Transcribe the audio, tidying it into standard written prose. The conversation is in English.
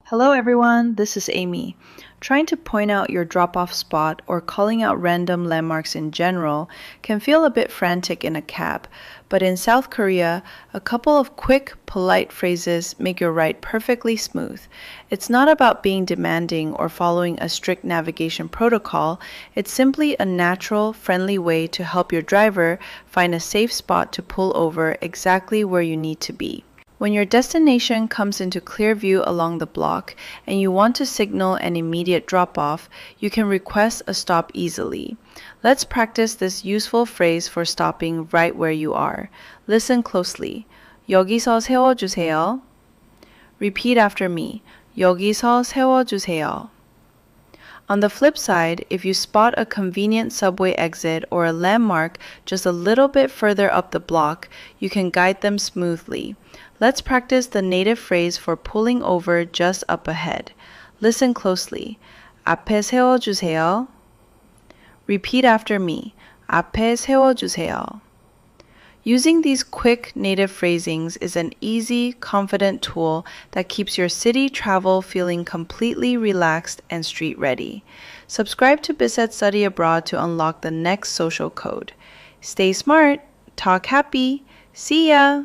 Hello everyone, this is Amy. Trying to point out your drop-off spot or calling out random landmarks in general can feel a bit frantic in a cab, but in South Korea, a couple of quick, polite phrases make your ride perfectly smooth. It's not about being demanding or following a strict navigation protocol, it's simply a natural, friendly way to help your driver find a safe spot to pull over exactly where you need to be. When your destination comes into clear view along the block and you want to signal an immediate drop-off, you can request a stop easily. Let's practice this useful phrase for stopping right where you are. Listen closely. 여기서 세워주세요. Repeat after me. 여기서 세워주세요. On the flip side, if you spot a convenient subway exit or a landmark just a little bit further up the block, you can guide them smoothly. Let's practice the native phrase for pulling over just up ahead. Listen closely. 앞에 세워주세요. Repeat after me. 앞에 세워주세요. Using these quick native phrasings is an easy, confident tool that keeps your city travel feeling completely relaxed and street-ready. Subscribe to Bisset Study Abroad to unlock the next social code. Stay smart, talk happy, see ya!